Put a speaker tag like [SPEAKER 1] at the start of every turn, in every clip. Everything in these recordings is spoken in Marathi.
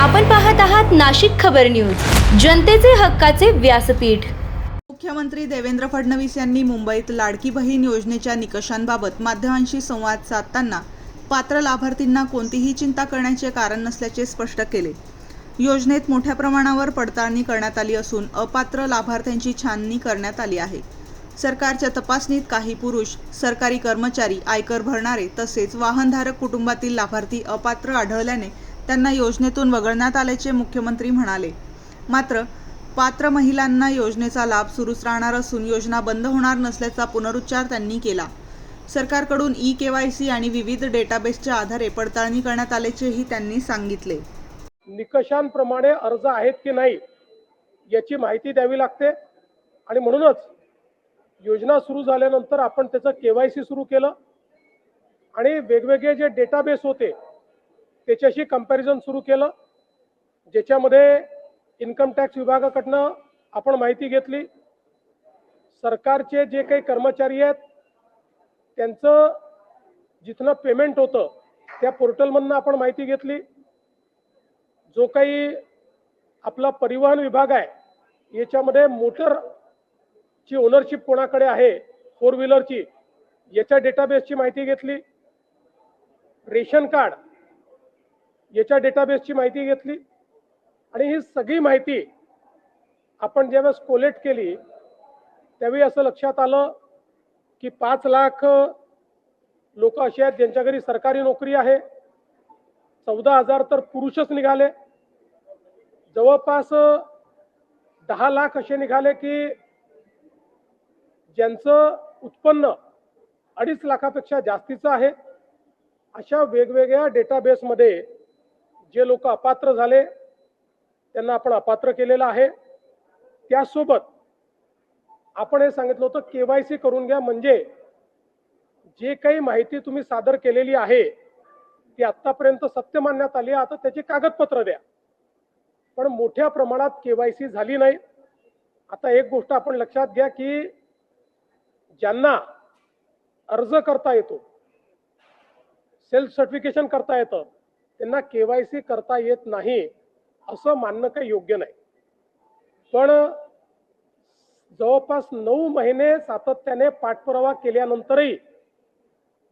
[SPEAKER 1] आपण पाहत आहात नाशिक खबर न्यूज, जनतेचे हक्काचे व्यासपीठ।
[SPEAKER 2] मुख्यमंत्री देवेंद्र फडणवीस यांनी मुंबईत लाडकी बहीण योजनेच्या निकषांबाबत माध्यमांशी संवाद साधताना पात्र लाभार्थींना कोणतीही चिंता करण्याचे कारण नसल्याचे स्पष्ट केले। योजनेत मोठ्या प्रमाणावर पडताळणी करण्यात आली असून अपात्र लाभार्थ्यांची छाननी करण्यात आली आहे। सरकारच्या तपासणीत काही पुरुष, सरकारी कर्मचारी, आयकर भरणारे तसेच वाहनधारक कुटुंबातील लाभार्थी अपात्र आढळल्याने त्यांना योजनेतून वगळण्यात आल्याचे मुख्यमंत्री म्हणाले। मात्र पात्र महिलांना योजनेचा लाभ सुरूच राहणार असून योजना बंद होणार नसल्याचा पुनरुच्चार त्यांनी केला। सरकारकडून ई-केवायसी आणि विविध डेटाबेसच्या आधारे पडताळणी करण्यात आल्याचेही त्यांनी सांगितले।
[SPEAKER 3] निकषांप्रमाणे अर्ज आहेत की नाही याची माहिती द्यावी लागते आणि म्हणूनच योजना सुरू झाल्यानंतर आपण त्याचं केवायसी सुरू केलं आणि वेगवेगळे जे डेटाबेस होते त्याच्याशी कंपॅरिझन सुरू केलं, ज्याच्यामध्ये इन्कम टॅक्स विभागाकडनं आपण माहिती घेतली, सरकारचे जे काही कर्मचारी आहेत त्यांचं जिथनं पेमेंट होतं त्या पोर्टलमधनं आपण माहिती घेतली, जो काही आपला परिवहन विभाग आहे याच्यामध्ये मोटरची ओनरशिप कोणाकडे आहे, 4 व्हीलरची, याच्या डेटाबेसची माहिती घेतली, रेशन कार्ड याच्या डेटाबेसची माहिती घेतली आणि ही सगळी माहिती आपण ज्यावेळेस कोलेक्ट केली त्यावेळी असं लक्षात आलं की 5 लाख लोक असे आहेत ज्यांच्या घरी सरकारी नोकरी आहे, 14,000 तर पुरुषच निघाले, जवळपास 10 लाख असे निघाले की ज्यांचं उत्पन्न 2.5 लाखापेक्षा जास्तीचं आहे। अशा वेगवेगळ्या डेटाबेसमध्ये जे लोक अपात्र झाले त्यांना आपण अपात्र केलेलं आहे। त्यासोबत आपण हे सांगितलं होतं केवायसी करून घ्या, म्हणजे जे काही माहिती तुम्ही सादर केलेली आहे ती आतापर्यंत सत्य मानण्यात आली, आता त्याची कागदपत्र द्या, पण मोठ्या प्रमाणात केवायसी झाली नाही। आता एक गोष्ट आपण लक्षात घ्या की ज्यांना अर्ज करता येतो, सेल्फ सर्टिफिकेशन करता येतं, त्यांना केवायसी करता येत नाही असं मानणं काही योग्य नाही। पण जवळपास 9 महिने सातत्याने पाठपुरावा केल्यानंतरही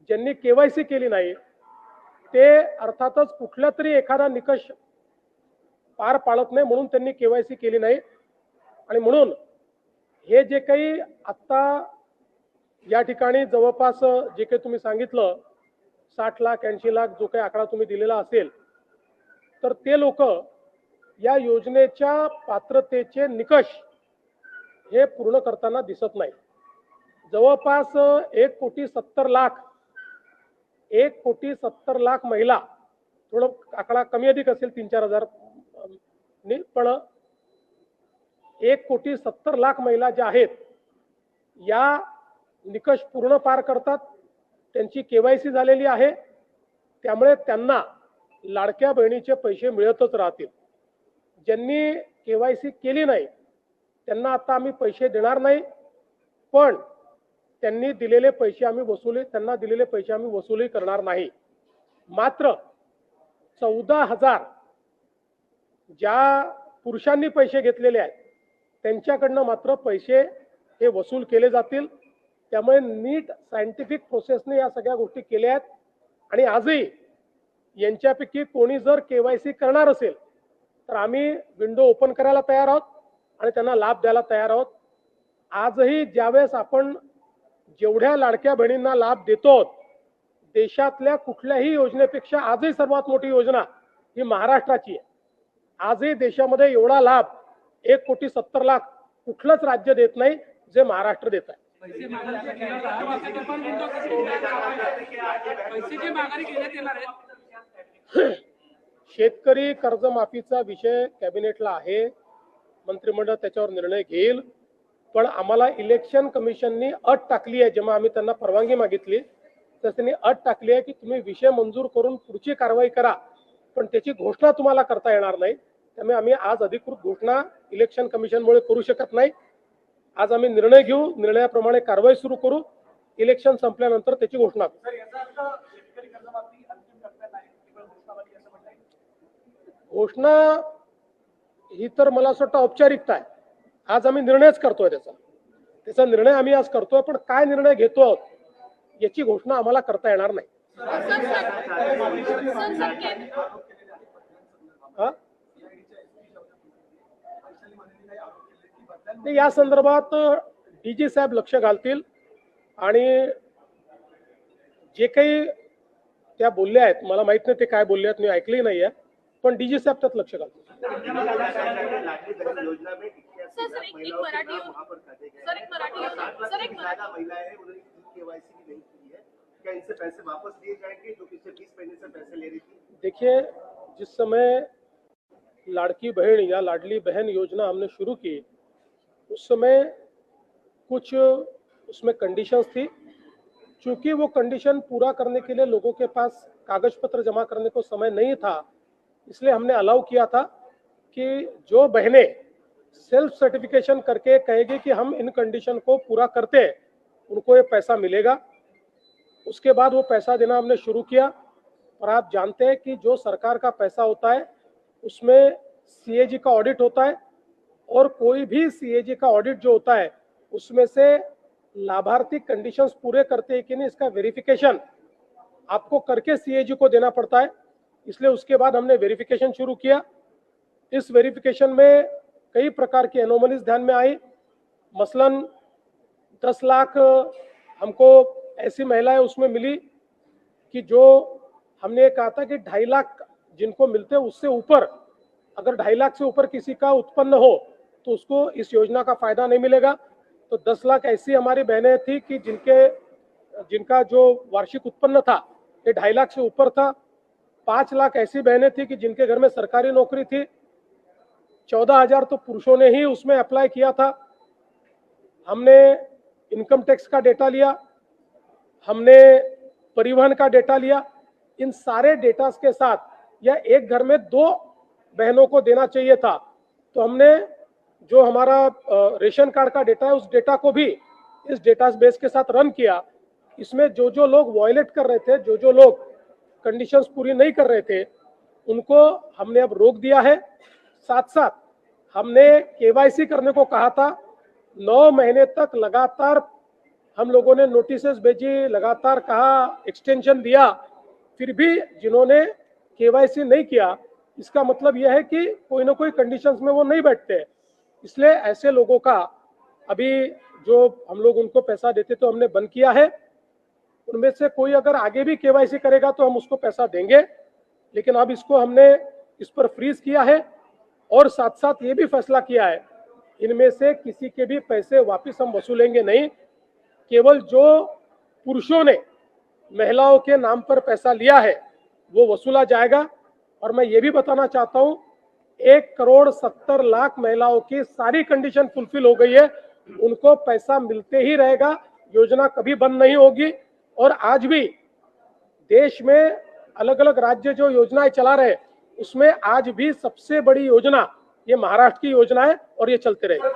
[SPEAKER 3] ज्यांनी केवायसी केली नाही ते अर्थातच कुठला तरी एखादा निकष पार पाडत नाही म्हणून त्यांनी केवायसी केली नाही। आणि म्हणून हे जे काही आत्ता या ठिकाणी जवळपास जे काही तुम्ही सांगितलं 60 लाख 80 लाख जो काही आकडा तुम्ही दिलेला असेल, तर ते लोक या योजनेच्या पात्रतेचे निकष हे पूर्ण करताना दिसत नाही। जवळपास 1,70 लाख महिला, थोडं आकडा कमी अधिक असेल 3-4 हजार, पण 1,70 लाख महिला ज्या आहेत या निकष पूर्ण पार करतात, त्यांची केवायसी झालेली आहे, त्यामुळे त्यांना लाडक्या बहिणीचे पैसे मिळतच राहतील। ज्यांनी केवायसी केली नाही त्यांना आता आम्ही पैसे देणार नाही, पण त्यांनी दिलेले पैसे आम्ही वसुली करणार नाही। मात्र 14,000 ज्या पुरुषांनी पैसे घेतलेले आहेत त्यांच्याकडनं मात्र पैसे हे वसूल केले जातील। त्यामुळे नीट सायंटिफिक प्रोसेसने या सगळ्या गोष्टी केल्या आहेत आणि आजही यांच्यापैकी कोणी जर केवायसी करणार असेल तर आम्ही विंडो ओपन करायला तयार आहोत आणि त्यांना लाभ द्यायला तयार आहोत। आजही ज्यावेळेस आपण जेवढ्या लाडक्या बहिणींना लाभ देतो, देशातल्या कुठल्याही योजनेपेक्षा आजही सर्वात मोठी योजना ही महाराष्ट्राची आहे। आजही देशामध्ये एवढा लाभ 1,70 लाख कुठलंच राज्य देत नाही जे महाराष्ट्र देत आहे। शेतकरी कर्जमाफीचा विषय कॅबिनेटला आहे, मंत्रिमंडळ त्याच्यावर निर्णय घेईल, पण आम्हाला इलेक्शन कमिशननी अट टाकली आहे, जेव्हा आम्ही त्यांना परवानगी मागितली तर त्यांनी अट टाकली आहे की तुम्ही विषय मंजूर करून पुढची कारवाई करा, पण त्याची घोषणा तुम्हाला करता येणार नाही। त्यामुळे आम्ही आज अधिकृत घोषणा इलेक्शन कमिशनमुळे करू शकत नाही। आज आम्ही निर्णय घेऊ, निर्णयाप्रमाणे कारवाई सुरू करू, इलेक्शन संपल्यानंतर त्याची घोषणा करू। घोषणा ही तर मला असं वाटतं औपचारिकता आहे. आज आम्ही निर्णयच करतोय त्याचा निर्णय आम्ही आज करतोय, पण काय निर्णय घेतो आहोत याची घोषणा आम्हाला करता येणार नाही. हा? नाही, या संदर्भात डीजी साहेब लक्ष घालतील आणि जे काही त्या बोलल्या आहेत, मला माहित नाही ते काय बोलले आहेत, मी ऐकलंही नाहीये, पण डीजी साहेब त्यात लक्ष घालतील. देखिए, जिस समय लाड़की बहन या लाडली बहन योजना हमने शुरू की, उस समय कुछ उसमें कंडीशंस थी. चूंकि वो कंडीशन पूरा करने के लिए लोगों के पास कागज पत्र जमा करने को समय नहीं था, इसलिए हमने अलाउ किया था कि जो बहनें सेल्फ सर्टिफिकेशन करके कहेगी कि हम इन कंडीशन को पूरा करते हैं, उनको ये पैसा मिलेगा. उसके बाद वो पैसा देना हमने शुरू किया. और आप जानते हैं कि जो सरकार का पैसा होता है उसमें सीएजी का ऑडिट होता है, और कोई भी सीएजी का ऑडिट जो होता है उसमें से लाभार्थी कंडीशंस पूरे करते हैं कि नहीं, इसका वेरिफिकेशन आपको करके सीएजी को देना पड़ता है. इसलिए उसके बाद हमने वेरिफिकेशन शुरू किया. इस वेरिफिकेशन में कई प्रकार की एनोमलीज ध्यान में आई. मसलन 10 लाख हमको ऐसी महिलाएं उसमें मिली कि जो हमने कहा था कि 2.5 लाख जिनको मिलते हैं उससे ऊपर, अगर 2.5 लाख से ऊपर किसी का उत्पन्न हो तो उसको इस योजना का फायदा नहीं मिलेगा. तो 10 लाख ऐसी हमारी बहनें थी कि जिनका जो वार्षिक उत्पन्न था ये 2.5 लाख से ऊपर था. 5 लाख ऐसी बहनें थी कि जिनके घर में सरकारी नौकरी थी. 14,000 तो पुरुषों ने ही उसमें अप्लाई किया था. हमने इनकम टैक्स का डेटा लिया, हमने परिवहन का डेटा लिया. इन सारे डेटा के साथ या एक घर में 2 बहनों को देना चाहिए था, तो हमने जो हमारा रेशन कार्ड का डेटा है उस डेटा को भी इस डेटा बेस के साथ रन किया. इसमें जो लोग वायलेट कर रहे थे, जो लोग कंडीशंस पूरी नहीं कर रहे थे, उनको हमने अब रोक दिया है. साथ साथ हमने केवाईसी करने को कहा था. 9 महीने तक लगातार हम लोगों ने नोटिसेस भेजी, लगातार कहा, एक्सटेंशन दिया, फिर भी जिन्होंने केवाईसी नहीं किया, इसका मतलब यह है कि कोई ना कोई कंडीशंस में वो नहीं बैठते. इसलिए ऐसे लोगों का अभी जो हम लोग उनको पैसा देते तो हमने बंद किया है. उनमें से कोई अगर आगे भी केवाईसी करेगा तो हम उसको पैसा देंगे, लेकिन अब इसको हमने इस पर फ्रीज किया है. और साथ साथ ये भी फैसला किया है, इनमें से किसी के भी पैसे वापस हम वसूलेंगे नहीं. केवल जो पुरुषों ने महिलाओं के नाम पर पैसा लिया है वो वसूला जाएगा. और मैं ये भी बताना चाहता हूँ, 1,70,00,000 महिलाओं की सारी कंडीशन फुलफिल हो गई है. उनको पैसा मिलते ही रहेगा, योजना कभी बंद नहीं होगी. और आज भी देश में अलग अलग राज्य जो योजनाएं चला रहे, उसमें आज भी सबसे बड़ी योजना ये महाराष्ट्र की योजना है और ये चलते रहेगी.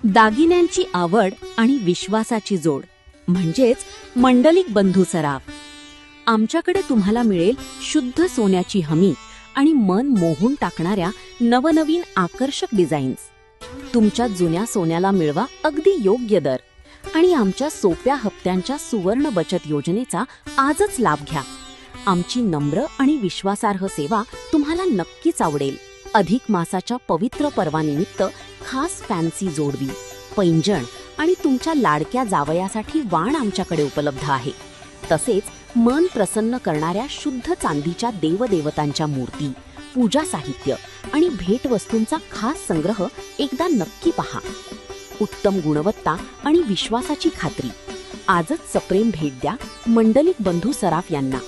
[SPEAKER 4] दागिन्यांची आवड आणि विश्वासाची जोड म्हणजेच मंडलिक बंधू सराफ. आमच्याकडे तुम्हाला मिळेल शुद्ध सोन्याची हमी आणि मन मोहून टाकणाऱ्या नवनवीन आकर्षक डिझाईन्स. तुमच्या जुन्या सोन्याला मिळवा अगदी योग्य दर आणि आमच्या सोप्या हप्त्यांच्या सुवर्ण बचत योजनेचा आजच लाभ घ्या. आमची नम्र आणि विश्वासार्ह सेवा तुम्हाला नक्कीच आवडेल. अधिक मासाच्या पवित्र पर्वानिमित्त खास फॅन्सी जोडवी. पैंजण आणि तुमच्या लाडक्या जावयासाठी वाण आमच्याकडे उपलब्ध आहे. तसेच मन प्रसन्न करणाऱ्या शुद्ध चांदीच्या देवदेवतांच्या मूर्ती, पूजा साहित्य आणि भेटवस्तूंचा खास संग्रह एकदा नक्की पहा. उत्तम गुणवत्ता आणि विश्वासाची खात्री. आजच सप्रेम भेट द्या मंडलिक बंधू सराफ यांना.